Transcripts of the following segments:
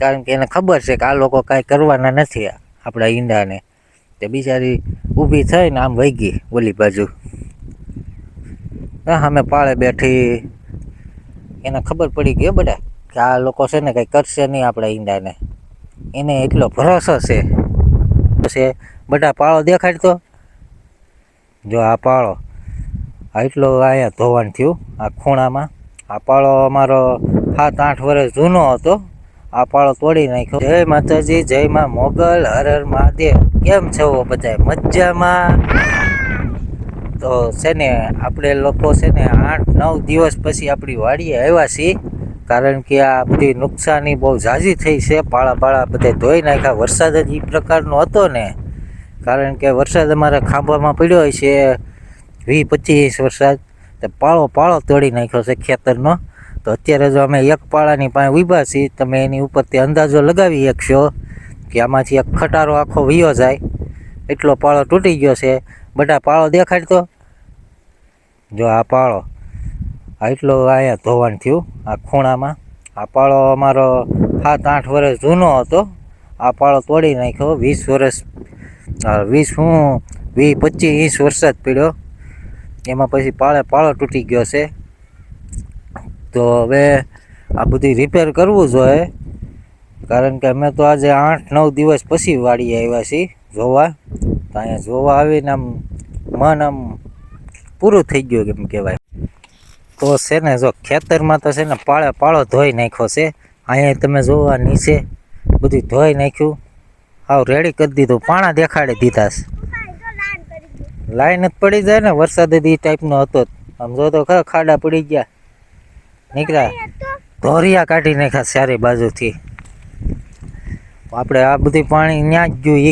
કારણ કે એને ખબર છે કે આ લોકો કાંઈ કરવાના નથી આપણા ઈંડાને. તે બિચારી ઊભી થઈને આમ વહી ગઈ ઓલી બાજુ. અમે પાળે બેઠી, એને ખબર પડી ગઈ બધા કે આ લોકો છે ને કંઈ કરશે નહીં આપણા ઈંડાને. એને એટલો ભરોસો છે. પછી બધા પાળો દેખાડતો, જો આ પાળો એટલો અહીંયા ધોવાણ થયું આ ખૂણામાં. આ પાળો અમારો 7-8 વર્ષ જૂનો હતો. આ પાળો તોડી નાખ્યો. જય માતાજી, જય માં મોગલ, હર હર મહાદેવ. કેમ છો બધા? મજામાં? તો છે ને આપણે લોકો છે ને 8-9 દિવસ પછી આપણી વાડીએ આવ્યા છીએ, કારણ કે આ બધી નુકસાની બહુ ઝાઝી થઈ છે. પાળા બધે ધોઈ નાખ્યા. વરસાદ જ એ પ્રકારનો હતો ને, કારણ કે વરસાદ અમારા ખાંભામાં પડ્યો હોય છે 20-25 વરસાદ. તો પાળો તોડી નાખ્યો છે ખેતરનો. તો અત્યારે જો અમે એક પાળાની પાસે ઊભા છીએ, તમે એની ઉપરથી અંદાજો લગાવી શકશો કે આમાંથી એક ખટારો આખો વયો જાય એટલો પાળો તૂટી ગયો છે. બધા પાળો દેખાડતો, જો આ પાળો એટલો અહીંયા ધોવાણ થયું આ ખૂણામાં. આ પાળો અમારો 7-8 વર્ષ જૂનો હતો. આ પાળો તોડી નાખ્યો. 20-25 વરસાદ પડ્યો, એમાં પછી પાળો તૂટી ગયો છે. તો હવે આ બધું રિપેર કરવું જોઈએ, કારણ કે અમે તો આજે 8-9 દિવસ પછી વાડીએ આવ્યા છીએ જોવા. તો અહીંયા જોવા આવીને આમ મન આમ પૂરું થઈ ગયું કેમ કહેવાય. તો છે ને જો ખેતરમાં તો છે ને પાળો ધોઈ નાખ્યો છે. અહીંયા તમે જોવા નીચે બધું ધોઈ નાખ્યું, હાવ રેડી કરી દીધું. પાણા દેખાડી દીધા છે. લાઈન જ પડી જાય ને, વરસાદ જ એ ટાઈપનો હતો. આમ જો તો ખરા ખાડા પડી ગયા, નીકળ્યા ધોરિયા કાઢી નાખ્યા ચારે બાજુથી. આપણે આ બધું પાણી ન્યા જ ગયું. એ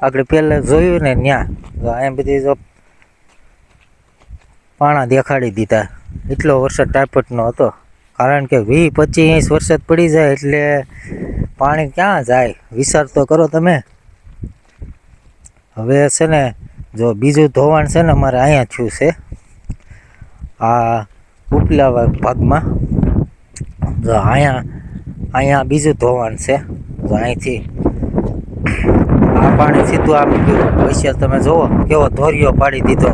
આપણે પહેલાં જોયું ને ન્યા અહીંયા બધી જો પાણા દેખાડી દીધા. એટલો વરસાદ ટાઈપટનો હતો, કારણ કે 20-25 વરસાદ પડી જાય એટલે પાણી ક્યાં જાય, વિચાર તો કરો તમે. હવે છે ને જો બીજું ધોવાણ છે ને અમારે અહીંયા થયું છે આ ઉપલા ભાગમાં. જો અહીંયા બીજું ધોવાણ છે. જો અહીંથી આ પાણી સીધું આમ ગયું. પછી તમે જુઓ કેવો ધોરિયો પાડી દીધો.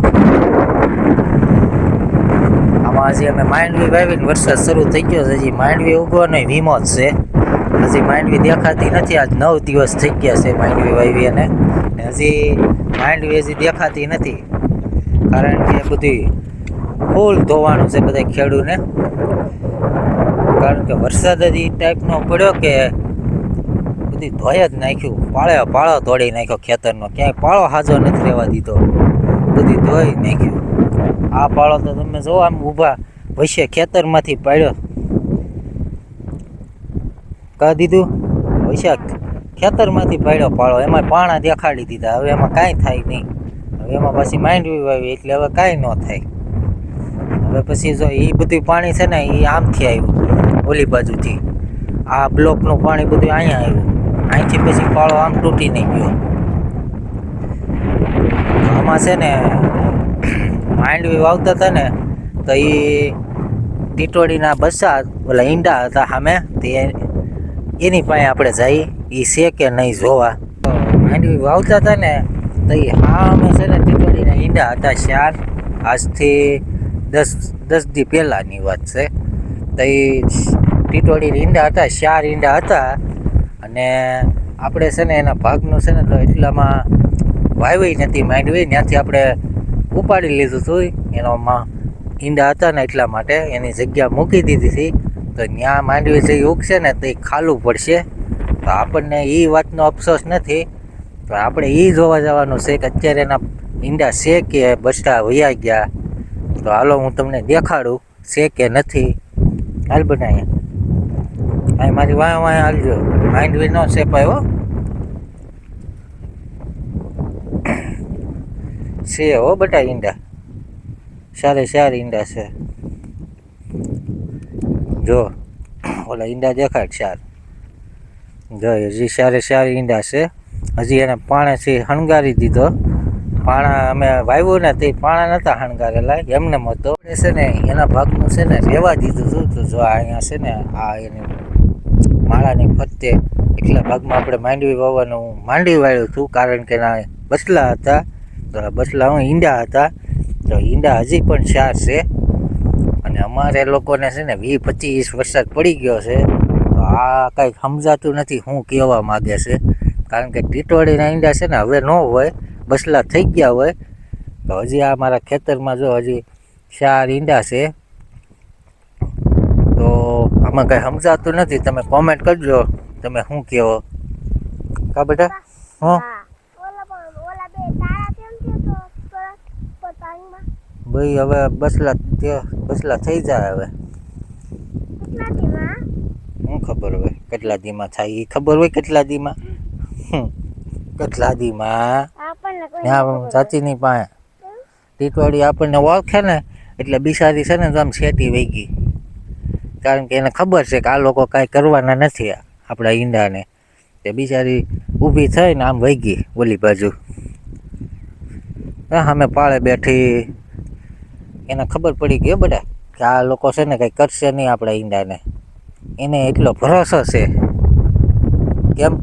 આમાં હજી અમે માંડવી વાવીને વરસાદ શરૂ થઈ ગયો છે. હજી માંડવી ઉગવાનો વીમો જ છે. હજી માંડવી દેખાતી નથી. આજ 9 દિવસ થઈ ગયા છે માંડવી વાવી, અને હજી માંડવી દેખાતી નથી, કારણ કે બધું ફૂલ ધોવાનું છે બધા ખેડૂને. કારણ કે વરસાદ જ એ ટાઈપનો પડ્યો કે બધી ધોઈ જ નાખ્યું. પાળો તોડી નાખ્યો ખેતરનો. ક્યાંય પાળો હાજો નથી રહેવા દીધો, બધી ધોઈ નાખ્યું. આ પાળો તો તમે જો આમ ઊભા વચ્ચે ખેતરમાંથી પાડ્યો કહી દીધું. વચ્ચે ખેતરમાંથી પાડ્યો પાળો, એમાં પાણા દેખાડી દીધા. હવે એમાં કાંઈ થાય નહીં. હવે એમાં પછી માંડવી વાવી એટલે હવે કાંઈ ન થાય. હવે પછી જો એ બધું પાણી છે ને એ આમથી આવ્યું ઓલી બાજુથી. આ બ્લોકનું પાણી બધું અહીંયા આવ્યું. અહીંથી પછી પાળો આમ તૂટી નહીં ગયો. આમાં છે ને માંડવી વાવતા હતા ને તો એ ટીટોડીના બચ્ચા ઓલા ઈંડા હતા સામે, તે એની પાસે આપણે જઈ એ છે કે નહીં જોવા. માંડવી વાવતા હતા ને તો એ સામે છે ને ટીટોડીના ઈંડા હતા 4. આજથી 10 દી પહેલાંની વાત છે. તો એ ટીટોડીના ઈંડા હતા 4 ઈંડા હતા, અને આપણે છે ને એના ભાગનું છે ને તો એટલામાં વાવી નથી માંડવી. ત્યાંથી આપણે ઉપાડી લીધું હતું. એનોમાં ઈંડા હતા ને એટલા માટે એની જગ્યા મૂકી દીધી હતી. તો ત્યાં માંડવી જે ઉગશે ને તો એ ખાલું પડશે. તો આપણને એ વાતનો અફસોસ નથી. તો આપણે એ જોવા જવાનું છે કે અત્યારે એના ઈંડા છે કે બચ્ચા વયા ગયા. તો હાલો હું તમને દેખાડું છે કે નથી. હાલ બનાવીએ અહીં મારી વાંહે હાલજો. માંડવી ન સેપાયો છે હો બટા ઈંડા. 4 ઈંડા છે. જો ઓલા ઈંડા દેખાડ 4. જો હજી 4 ઈંડા છે. હજી એને પાણાથી શણગારી દીધો. પાણા અમે વાવ્યું ને તે પાણા નહોતા શણગારેલા, એમને હતો છે ને એના ભાગનું છે ને રહેવા દીધું હતું. તો જો અહીંયા છે ને આ એની માળાની ફરતે એટલા ભાગમાં આપણે માંડવી વાવવાનું માંડવી વાળ્યું હતું, કારણ કે ના બસલા હતા, તો બસલા ઈંડા હતા, તો ઈંડા હજી પણ 4 છે. અને અમારે લોકોને છે ને 20-25 વરસાદ પડી ગયો છે, તો આ કંઈક સમજાતું નથી શું કહેવા માગે છે. કારણ કે ટીટવાળીના ઈંડા છે ને હવે ન હોય, બસલા થઈ ગયા હોય. તો હજી આ મારા ખેતરમાં જો હજી 4 ઈંડા છે, તો આમાં કંઈ સમજાતું નથી. તમે કોમેન્ટ કરજો તમે શું કહો કા બેટા. હા ભાઈ હવે બસલા થઈ જાય. હવે શું ખબર હોય કેટલા દીમાં થાય, એ ખબર હોય કેટલા દીમાં, કેટલા દીમાં ચાચીની પાસે ટીટવાળી આપણને ઓળખે ને એટલે બિચારી છે ને તો આમ શેટી વહી ગઈ, કારણ કે એને ખબર છે કે આ લોકો કાંઈ કરવાના નથી આપણા ઈંડાને. તે બિચારી ઊભી થઈને આમ વહી ગઈ ઓલી બાજુ. હા અમે પાળે બેઠી, એને ખબર પડી ગઈ બધા કે આ લોકો છે ને કંઈ કરશે નહીં આપણા ઈંડાને, એને એટલો ભરોસો છે. કેમ